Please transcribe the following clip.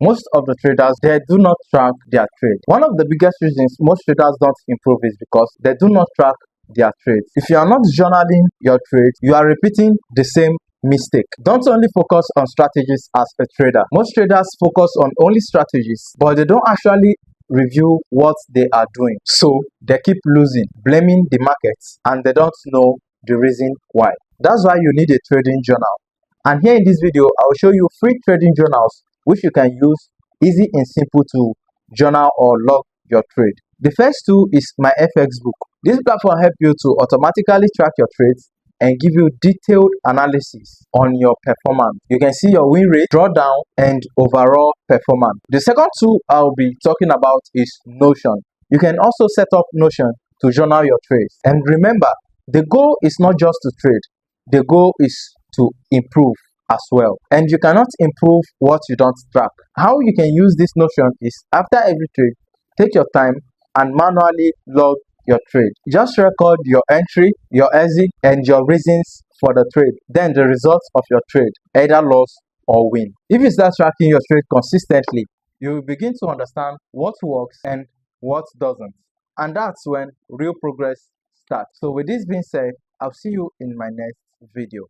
Most of the traders, they do not track their trade. One of the biggest reasons most traders don't improve is because they do not track their trades. If you are not journaling your trades, you are repeating the same mistake. Don't only focus on strategies as a trader. Most traders focus on only strategies, but they don't actually review what they are doing. So they keep losing, blaming the markets, and they don't know the reason why. That's why you need a trading journal. And here in this video, I'll show you free trading journals which you can use easy and simple to journal or log your trade. The first tool is Myfxbook. This platform helps you to automatically track your trades and give you detailed analysis on your performance. You can see your win rate, drawdown, and overall performance. The second tool I'll be talking about is Notion. You can also set up Notion to journal your trades. And remember, the goal is not just to trade. The goal is to improve as well. And you cannot improve what you don't track. How you can use this Notion is after every trade, take your time and manually log your trade. Just record your entry, your exit, and your reasons for the trade. Then the results of your trade, either loss or win. If you start tracking your trade consistently, you will begin to understand what works and what doesn't. And that's when real progress starts. So with this being said, I'll see you in my next video.